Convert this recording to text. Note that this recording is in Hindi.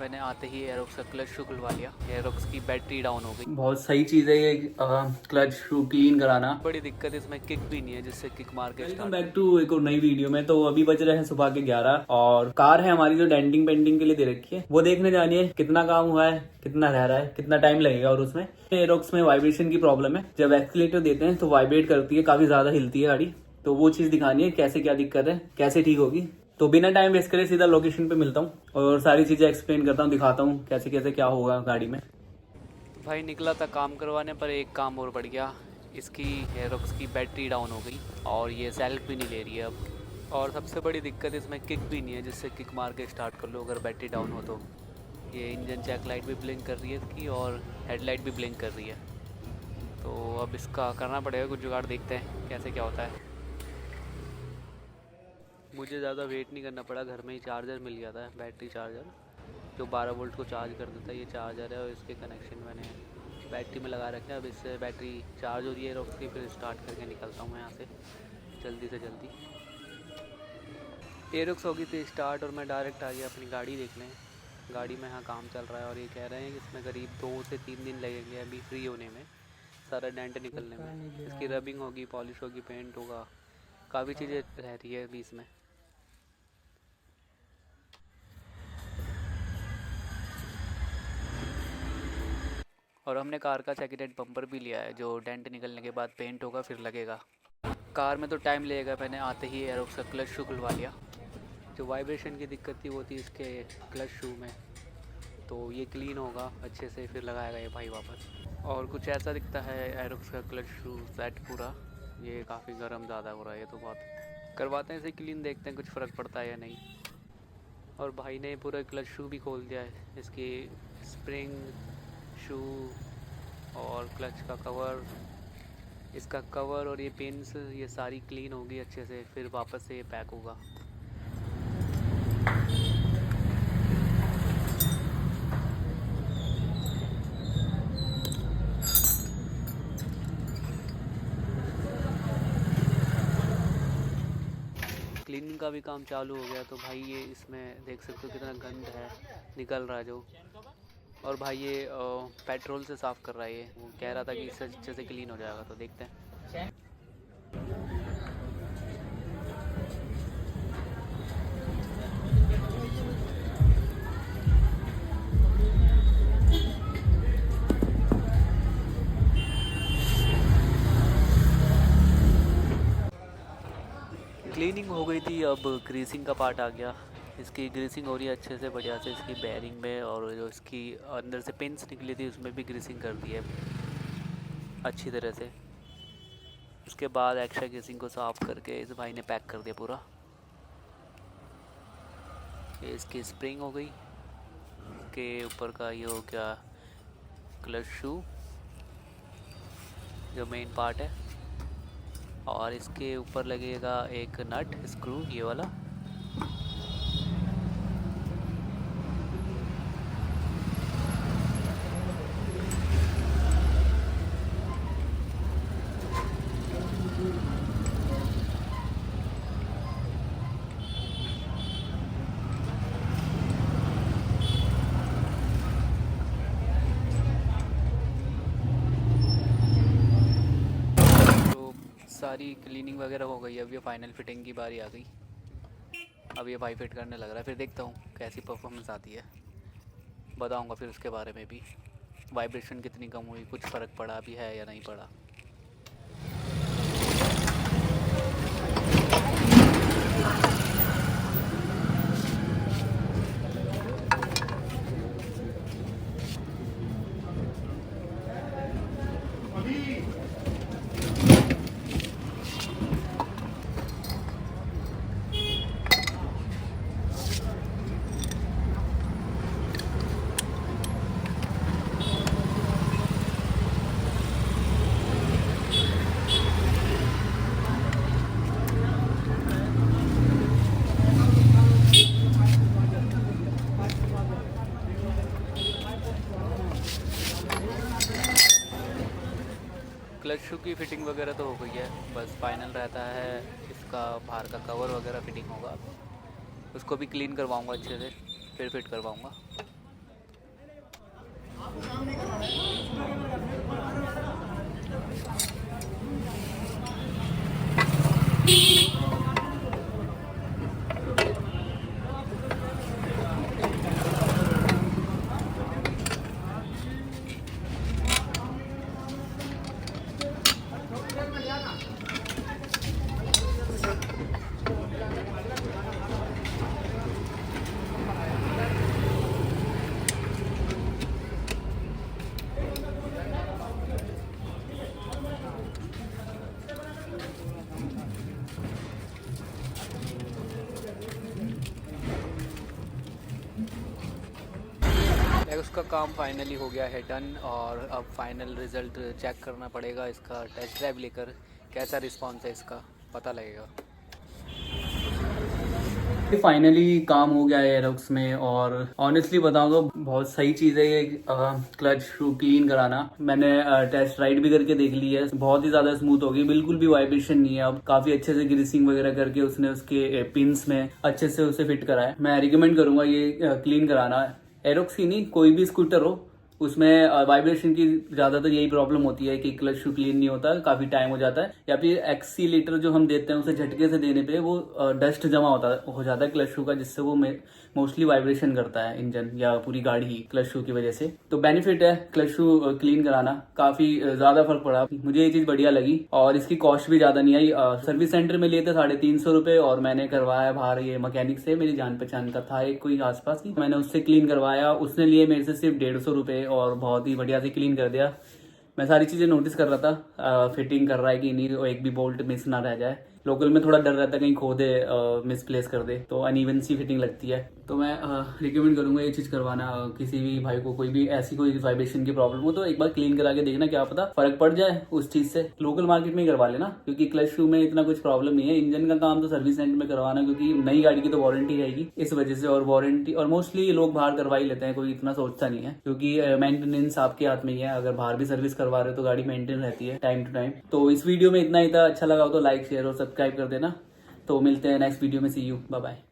मैंने आते ही एरोक्स का क्लच शू खुलवा लिया। एरोक्स की बैटरी डाउन हो गई। बहुत सही चीज़ है ये क्लच शू क्लीन कराना। बड़ी दिक्कत इसमें किक भी नहीं है जिससे किक मार के वेलकम बैक टू एक और नई वीडियो में। तो अभी बज रहे हैं सुबह के 11 और कार है हमारी जो डेंटिंग पेंटिंग के लिए दे रखी है वो देखने जानी है। कितना काम हुआ है, कितना रह रहा है, कितना टाइम लगेगा। और उसमें एरोक्स में वाइब्रेशन की प्रॉब्लम है। जब एक्सीलेटर देते हैं तो वाइब्रेट करती है, काफी ज्यादा हिलती है गाड़ी। तो वो चीज दिखानी है, कैसे क्या दिक्कत है, कैसे ठीक होगी। तो बिना टाइम वेस्ट करे सीधा लोकेशन पे मिलता हूँ और सारी चीजें एक्सप्लेन करता हूँ, दिखाता हूँ कैसे कैसे क्या होगा गाड़ी में। भाई निकला था काम करवाने, पर एक काम और बढ़ गया। इसकी एरोक्स की बैटरी डाउन हो गई और ये सेल्फ भी नहीं ले रही है अब। और सबसे बड़ी दिक्कत इसमें किक भी नहीं है जिससे किक मार के स्टार्ट कर लो अगर बैटरी डाउन हो तो। ये इंजन चेक लाइट भी ब्लिंक कर रही है इसकी और हेडलाइट भी ब्लिंक कर रही है। तो अब इसका करना पड़ेगा कुछ जुगाड़, देखते हैं कैसे क्या होता है। मुझे ज़्यादा वेट नहीं करना पड़ा, घर में ही चार्जर मिल गया था, बैटरी चार्जर जो 12 वोल्ट को चार्ज कर देता है। ये चार्जर है और इसके कनेक्शन मैंने बैटरी में लगा रखे हैं। अब इससे बैटरी चार्ज हो रही है रोक के, फिर स्टार्ट करके निकलता हूँ मैं यहाँ से जल्दी से जल्दी। एरोक्स हो गई थी स्टार्ट और मैं डायरेक्ट आ गया अपनी गाड़ी देखने। गाड़ी में यहाँ काम चल रहा है और ये कह रहे हैं कि इसमें करीब 2 से 3 दिन लगेंगे अभी फ्री होने में, सारा डेंट निकलने में। इसकी रबिंग होगी, पॉलिश होगी, पेंट होगा, काफ़ी चीज़ें रह रही है अभी इसमें। और हमने कार का सेकेंड बम्पर भी लिया है जो डेंट निकलने के बाद पेंट होगा फिर लगेगा। कार में तो टाइम लगेगा। मैंने आते ही एरोक्स का क्लच शू खुलवा लिया। जो वाइब्रेशन की दिक्कत थी वो थी इसके क्लच शू में, तो ये क्लीन होगा अच्छे से फिर लगाएगा ये भाई वापस। और कुछ ऐसा दिखता है एरोक्स का क्लच शू सेट पूरा। ये काफ़ी गर्म ज़्यादा हो रहा है, ये तो बहुत करवाते हैं इसे क्लीन, देखते हैं कुछ फ़र्क पड़ता है या नहीं। और भाई ने पूरा क्लच शू भी खोल दिया है, इसकी स्प्रिंग शू और क्लच का कवर, इसका कवर और ये पिन्स, ये सारी क्लीन होगी अच्छे से फिर वापस से ये पैक होगा। क्लीनिंग का भी काम चालू हो गया। तो भाई ये इसमें देख सकते हो कितना गंद है निकल रहा है जो। और भाई ये पेट्रोल से साफ़ कर रहा है। ये वो कह रहा था कि इससे अच्छे से क्लीन हो जाएगा, तो देखते हैं। क्लीनिंग हो गई थी, अब ग्रीसिंग का पार्ट आ गया। इसकी ग्रीसिंग हो रही है अच्छे से बढ़िया से, इसकी बेयरिंग में, और जो इसकी अंदर से पिन्स निकली थी उसमें भी ग्रीसिंग कर दी है अच्छी तरह से। उसके बाद एक्स्ट्रा ग्रीसिंग को साफ़ करके इस भाई ने पैक कर दिया पूरा। ये इसकी स्प्रिंग हो गई, के ऊपर का ये हो गया क्लच शू जो मेन पार्ट है, और इसके ऊपर लगेगा एक नट स्क्रू ये वाला। तो सारी क्लीनिंग वगैरह हो गई, अब ये फाइनल फिटिंग की बारी आ गई। अब ये भाई फिट करने लग रहा है, फिर देखता हूँ कैसी परफॉर्मेंस आती है, बताऊँगा फिर उसके बारे में भी। वाइब्रेशन कितनी कम हुई, कुछ फ़र्क पड़ा भी है या नहीं पड़ा। क्लच शू की फ़िटिंग वगैरह तो हो गई है, बस फाइनल रहता है इसका बाहर का कवर वगैरह फिटिंग होगा। उसको भी क्लीन करवाऊँगा अच्छे से, फिर फिट करवाऊँगा। उसका काम फाइनली हो गया है डन, और अब फाइनल रिज़ल्ट चेक करना पड़ेगा इसका। टेस्ट ड्राइव लेकर कैसा रिस्पॉन्स है इसका पता लगेगा। फाइनली काम हो गया है एरोक्स में, और ऑनेस्टली बताऊं तो बहुत सही चीज़ है ये क्लच शू क्लीन कराना। मैंने टेस्ट राइड भी करके देख ली है, बहुत ही ज़्यादा स्मूथ हो गई, बिल्कुल भी वाइब्रेशन नहीं है। अब काफ़ी अच्छे से ग्रीसिंग वगैरह करके उसने उसके पिंस में अच्छे से उसे फिट करा है। मैं रिकमेंड करूंगा ये क्लीन कराना। एरोक्स की नहीं, कोई भी स्कूटर हो उसमें वाइब्रेशन की ज़्यादातर यही प्रॉब्लम होती है कि क्लच शू क्लीन नहीं होता, काफ़ी टाइम हो जाता है, या फिर एक्सीलेटर जो हम देते हैं उसे झटके से देने पे वो डस्ट जमा हो जाता है क्लच शू का, जिससे वो मोस्टली वाइब्रेशन करता है इंजन या पूरी गाड़ी ही क्लच शू की वजह से। तो बेनिफिट है क्लच शू क्लीन कराना, काफ़ी ज़्यादा फर्क पड़ा, मुझे ये चीज़ बढ़िया लगी। और इसकी कॉस्ट भी ज़्यादा नहीं आई। सर्विस सेंटर में लिए थे 350 रुपये, और मैंने करवाया बाहर ये मैकेनिक से, मेरी जान पहचान का था एक कोई आसपास ही, मैंने उससे क्लीन करवाया। उसने लिए मेरे से सिर्फ 150 रुपये और बहुत ही बढ़िया से क्लीन कर दिया। मैं सारी चीज़ें नोटिस कर रहा था, फिटिंग कर रहा है कि नहीं, एक भी बोल्ट मिस ना रह जाए। लोकल में थोड़ा डर रहता है कहीं खो दे, मिसप्लेस कर दे, तो अनइवन सी फिटिंग लगती है। तो मैं रिकमेंड करूंगा ये चीज़ करवाना। किसी भी भाई को कोई भी ऐसी कोई वाइब्रेशन की प्रॉब्लम हो तो एक बार क्लीन करा के देखना, क्या पता फर्क पड़ जाए उस चीज़ से। लोकल मार्केट में ही करवा लेना, क्योंकि क्लच शू में इतना कुछ प्रॉब्लम नहीं है। इंजन का काम तो सर्विस सेंटर में करवाना, क्योंकि नई गाड़ी की तो वारंटी रहेगी इस वजह से, और वारंटी और मोस्टली लोग बाहर करवा ही लेते हैं, कोई इतना सोचता नहीं है, क्योंकि मेंटेनेंस आपके हाथ में ही है। अगर बाहर भी सर्विस करवा रहे हो तो गाड़ी मेंटेन रहती है टाइम टू टाइम। तो इस वीडियो में इतना ही था, अच्छा लगा हो तो लाइक शेयर और सब्सक्राइब कर देना। तो मिलते हैं नेक्स्ट वीडियो में, सी यू, बाय बाय।